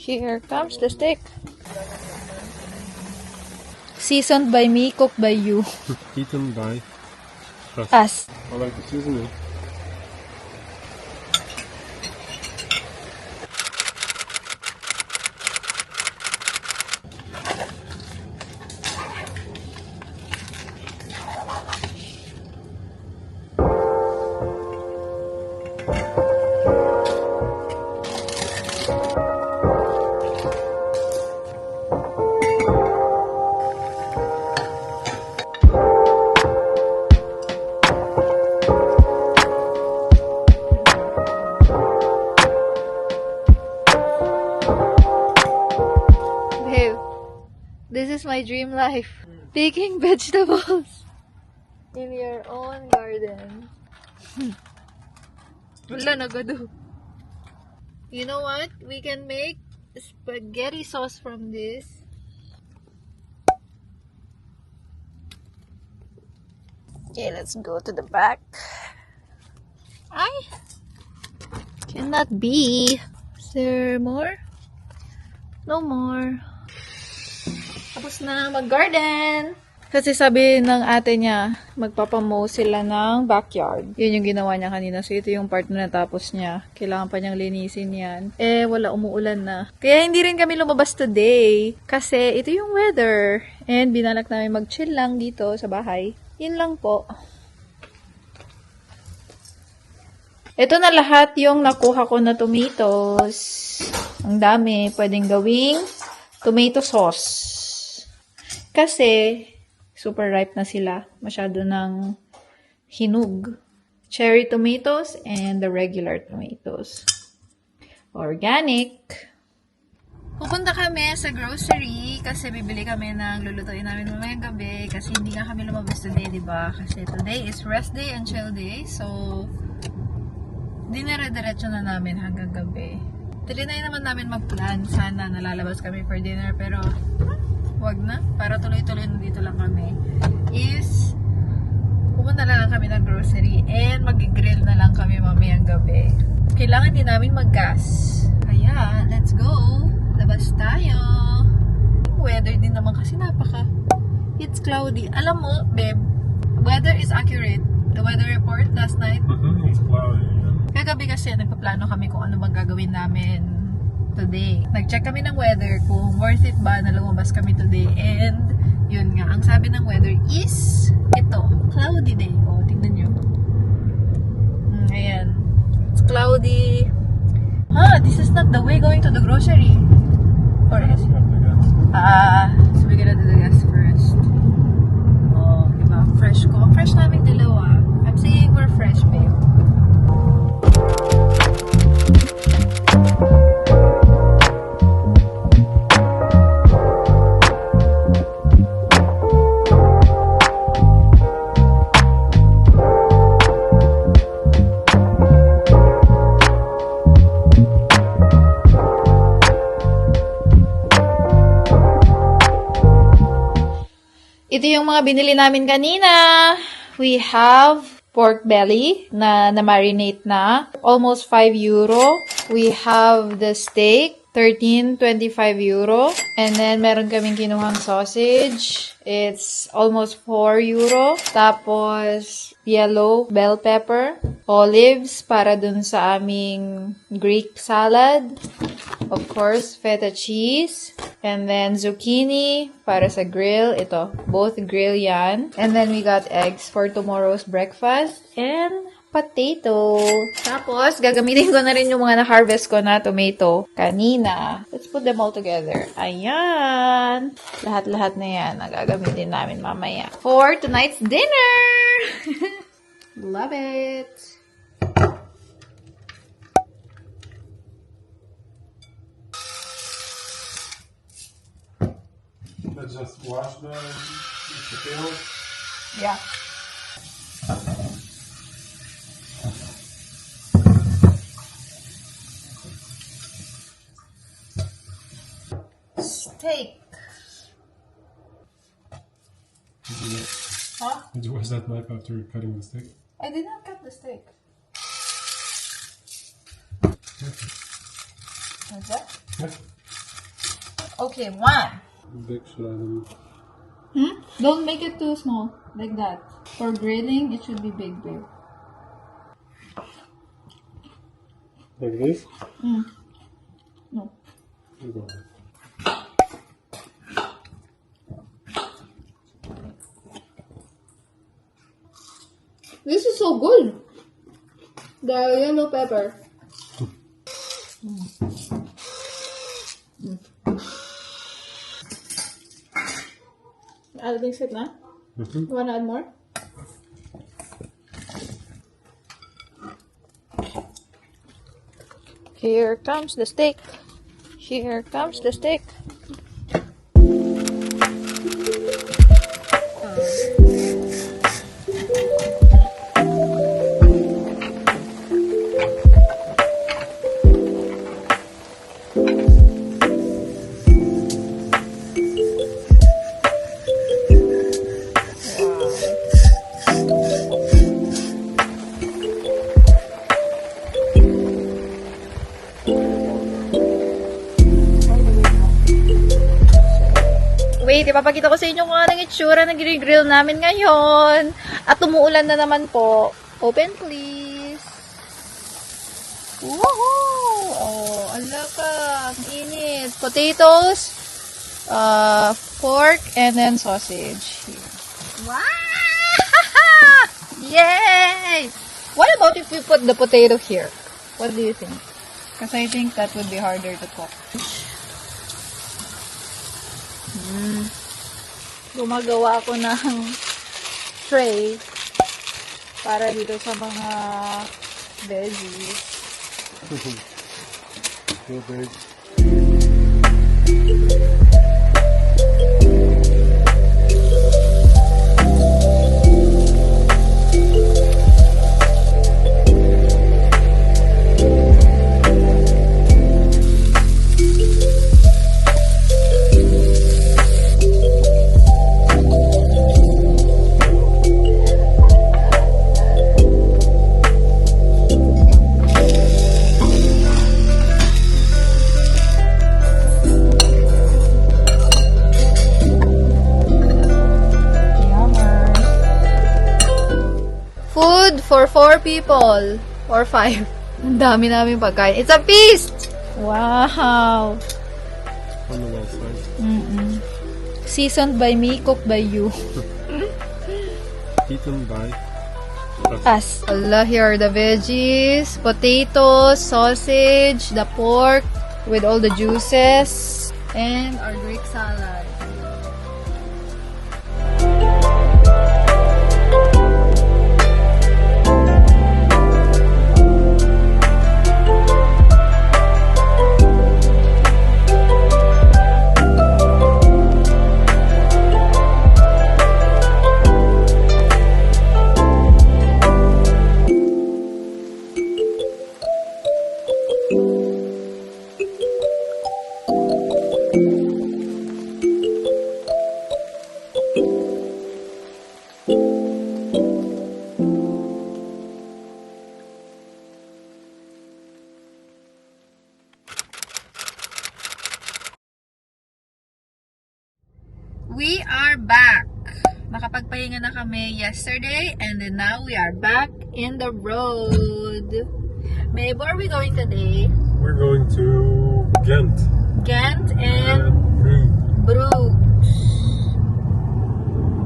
Here comes the steak. Seasoned by me, cooked by you. Eaten by Us. I like the seasoning. Babe, this is my dream life. Picking vegetables in your own garden. Wala na gado. You know what? We can make spaghetti sauce from this. Okay, let's go to the back. Ay! Cannot be. Is there more? No more. Tapos na mag-garden. Kasi sabi ng ate niya, magpapamow sila ng backyard. Yun yung ginawa niya kanina. So, ito yung part na natapos niya. Kailangan pa niyang linisin yan. Eh, wala, umuulan na. Kaya hindi rin kami lumabas today. Kasi ito yung weather. And binalak namin mag-chill lang dito sa bahay. Yun lang po. Ito na lahat yung nakuha ko na tomatoes. Ang dami. Pwedeng gawing tomato sauce. Kasi, super ripe na sila. Masyado ng hinug. Cherry tomatoes and the regular tomatoes. Organic. Pupunta kami sa grocery kasi bibili kami ng lulutuin namin mamayang gabi kasi hindi nga kami lumabas today, diba? Kasi today is rest day and chill day. So, dinere-diretso na namin hanggang gabi. Trinay naman namin mag-plan. Sana nalalabas kami for dinner pero wag na. Para tuloy-tuloy na dito lang kami. Is pumunta na lang kami ng grocery and mag-grill na lang kami mamayang gabi. Kailangan din namin mag-gas. Kaya, let's go! Labas tayo! Weather din naman kasi it's cloudy. Alam mo, babe, weather is accurate. The weather report last night. It's cloudy. Kagabi kasi nagpaplano kami kung ano bang gagawin namin today. Nag-check kami ng weather kung worth it ba na lumabas kami today. And yun nga, ang sabi ng weather is ito, cloudy day. O, tingnan nyo. Ayan. It's cloudy. This is not the way going to the grocery. Or is it? So we gotta do the gas first. Oh, diba? Fresh ko. Ang fresh namin dalawa. I'm saying we're fresh, babe. Ito yung mga binili namin kanina. We have pork belly na marinate na. Almost 5 euro. We have the steak. 13.25 euro. And then, meron kaming kinuhang sausage. It's almost 4 euro. Tapos, yellow bell pepper. Olives para dun sa aming Greek salad. Of course, feta cheese. And then, zucchini para sa grill. Ito, both grill yan. And then, we got eggs for tomorrow's breakfast. And potato. Tapos, gagamitin ko na rin yung mga na-harvest ko na tomato kanina. Let's put them all together. Ayan. Lahat-lahat na yan. Gagamitin namin mamaya. For tonight's dinner! Love it! Let's just wash the potatoes. Yeah. Steak. Huh? Did you wash that knife after cutting the steak? I did not cut the steak. What's that? Yeah. Okay, 1. Big shredded. Don't make it too small, like that. For grilling, it should be big. Like this? No. Go. This is so good. The yellow pepper. I'll mix it na. You wanna add more? Here comes the steak. Here comes the steak. Wait, ipapakita ko sa inyo kung anong itsura ng grill namin ngayon. At umuulan na naman po. Open, please. Woohoo! Oh, ala ka. Ang init. Potatoes, pork, and then sausage. Wow! Yay! What about if we put the potato here? What do you think? Because I think that would be harder to cook. Gumagawa ako ng tray para dito sa mga veggies. Real big. Food for 4 people. Or 5. Ang dami namin pagkain. It's a feast! Wow! On the well side. Seasoned by me, cooked by you. Eaten by Us. Allah, here are the veggies, potatoes, sausage, the pork with all the juices, and our Greek salad. We are back. Nakapagpahinga na kami yesterday and then now we are back in the road. Babe, where are we going today? We're going to Ghent. Ghent and Brugge.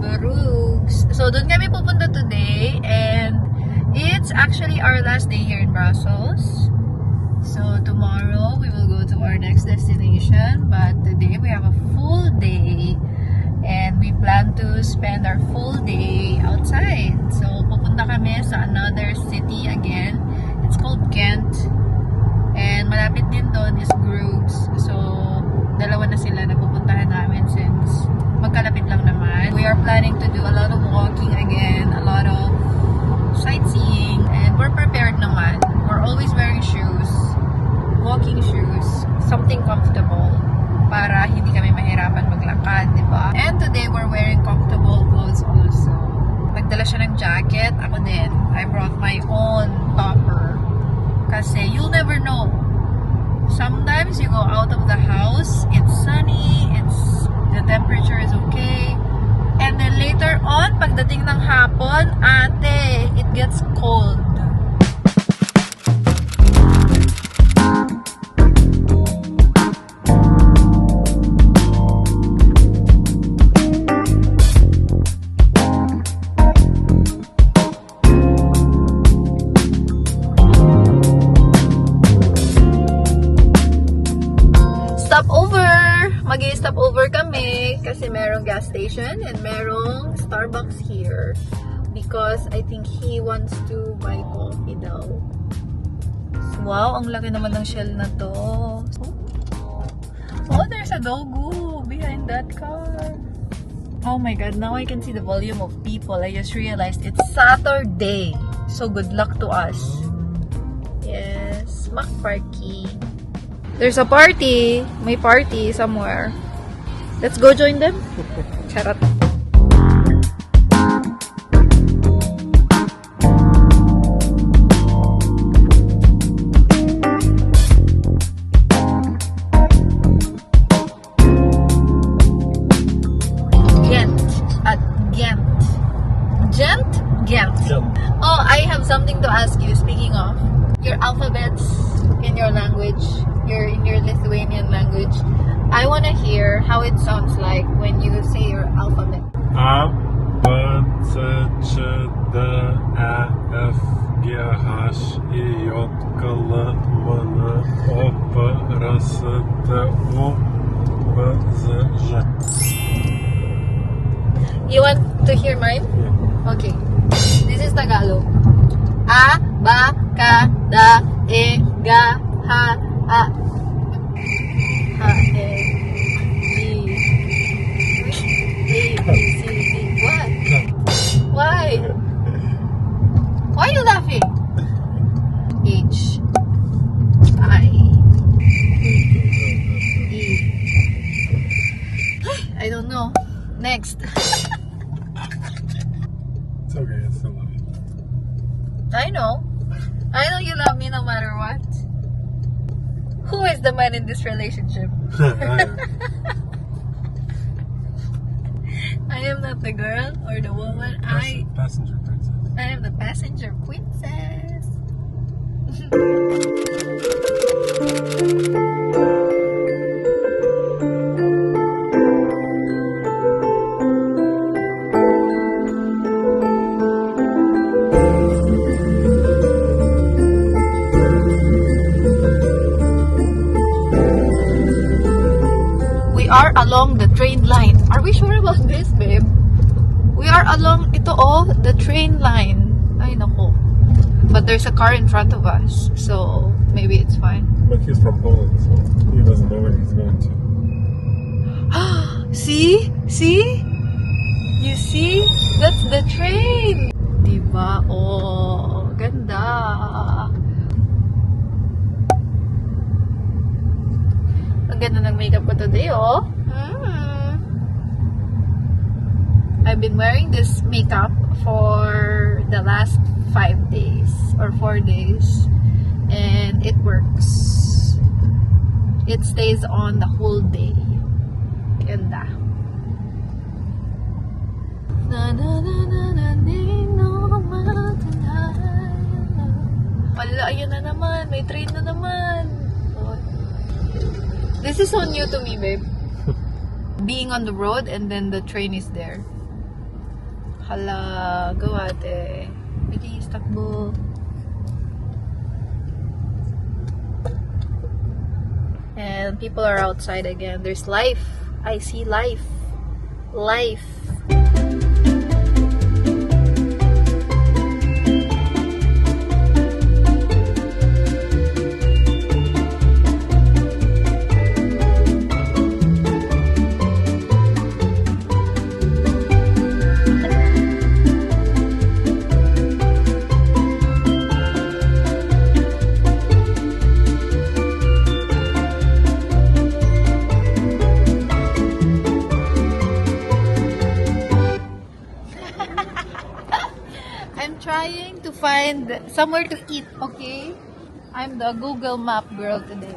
Bruges. So, doon kami pupunta today and it's actually our last day here in Brussels. So, tomorrow we will go to our next destination, but today we have a full day and we plan to spend our full day outside. So, pupunta kami sa another city again. It's called Ghent. And malapit din doon is Bruges. So, dalawa na sila na pupuntahan namin since magkalapit lang naman. We are planning to do a lot of walking again, a lot of sightseeing, and we're prepared naman. We're always wearing shoes, walking shoes, something comfortable para hindi kami mahirapan maglakad, di ba? And today we're wearing comfortable clothes also. Nagdala siya ng jacket, ako din. I brought my own topper. Kasi you'll never know. Sometimes you go out of the house, it's sunny, the temperature is okay. And then later on, pagdating ng hapon, ate, it gets cold. Mag-stop over kami kasi merong gas station and merong Starbucks here because I think he wants to buy coffee daw. Wow, ang laki naman ng shell na to. Oh, there's a dogu behind that car. Oh my god, now I can see the volume of people. I just realized it's Saturday. So good luck to us. Yes, McParky. There's a party. May party somewhere. Let's go join them. Charot. Ghent. At Ghent. Ghent? Oh, I have something to ask you. Speaking of your alphabets in your language. In your Lithuanian language, I want to hear how it sounds like when you say your alphabet. A, B, C, Č, D, E, F, G, H, I, J, K, L, M, N, O, P, R, S, T, U, V, Z, Ž. You want to hear mine? Yeah. Okay. This is Tagalog. A, ba, ka, da, e, ga, ha, a, e, B, C, D. What? Why? Why are you laughing? H, I, E. I don't know. Next. It's okay, I still love you. I know. I know you love me no matter what. Who is the man in this relationship? I am not the girl or the woman. Passenger princess. I am the passenger princess. We are along the train line. Are we sure about this, babe? We are along the train line. Ay, nako. But there's a car in front of us, so maybe it's fine. But he's from Poland, so he doesn't know where he's going to. See? See? You see? That's the train. Diba? Oh, ganda. Ang ganda ng makeup ko today, oh. I've been wearing this makeup for the last 5 days or 4 days, and it works. It stays on the whole day. Ganda. Wala, ayun na naman. May train na naman. This is so new to me, babe. Being on the road and then the train is there. Hala, go ate. Bilis, takbo. And people are outside again. There's life. I see life. Life. I'm trying to find somewhere to eat, okay? I'm the Google Map girl today.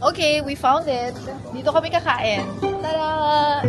Okay, we found it. Dito kami kakain. Tada!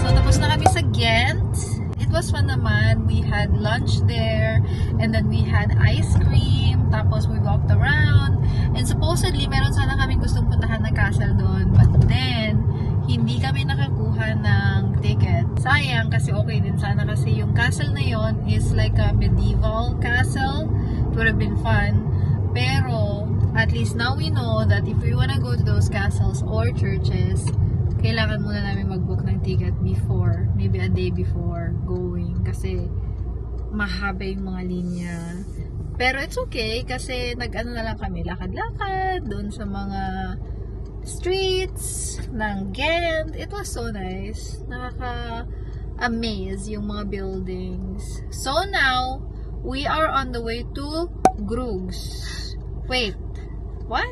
So, tapos na kami sa Ghent. It was fun naman. We had lunch there, and then we had ice cream, tapos we walked around, and supposedly, meron sana kami gustong puntahan na castle doon, but then, hindi kami nakakuha ng ticket. Sayang, kasi okay din sana, kasi yung castle na yon is like a medieval castle. It would have been fun, pero, at least now we know that if we wanna go to those castles or churches, kailangan muna namin mag-book ng ticket before, maybe a day before going, kasi mahaba yung mga linya. Pero it's okay, kasi nag-ano na lang kami, lakad-lakad, doon sa mga streets ng Ghent. It was so nice. Nakaka-amaze yung mga buildings. So now, we are on the way to Bruges. Wait, what?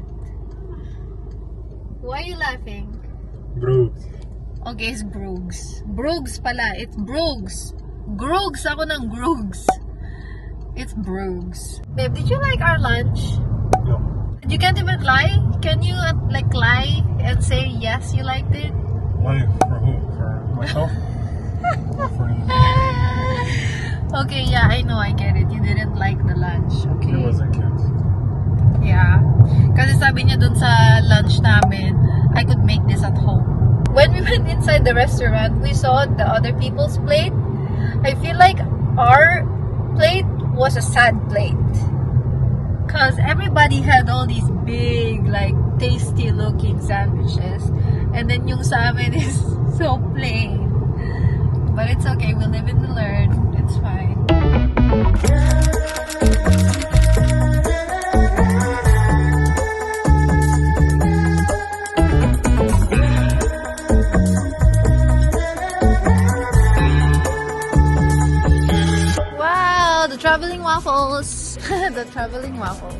Why are you laughing? Bruges. Okay, it's Bruges. Bruges pala. It's Bruges. Grugs ako ng Grugs. It's Bruges. Babe, did you like our lunch? No. You can't even lie? Can you like lie and say yes, you liked it? Why? For who? For myself? Or for you? Okay, yeah, I know, I get it. You didn't like the lunch. Okay. It wasn't cute. Yeah. Kasi sabi niya dun sa lunch namin, I could make this at home. When we went inside the restaurant, we saw the other people's plate. I feel like our plate was a sad plate. Because everybody had all these big, like, tasty looking sandwiches. And then yung sa amin is so plain. But it's okay, we'll live and learn. It's fine. Wow, the traveling waffles. The traveling waffles.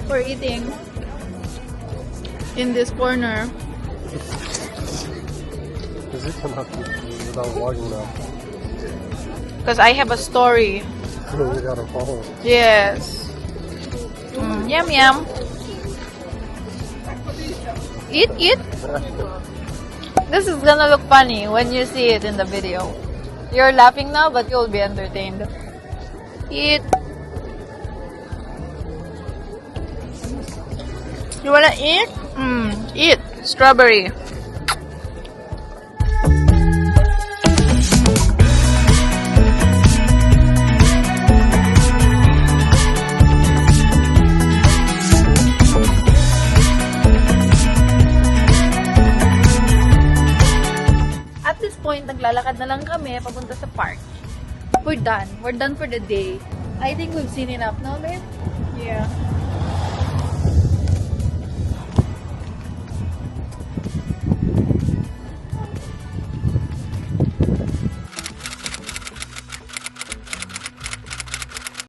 We're eating in this corner. Does it come out without vlogging now? Because I have a story. We gotta follow. Yes. Yum yum. Eat, eat. This is gonna look funny when you see it in the video. You're laughing now, but you'll be entertained. Eat. You wanna eat? Eat. Strawberry. At this point, naglalakad na lang kami papunta sa park. We're done. We're done for the day. I think we've seen enough, no, babe? Yeah.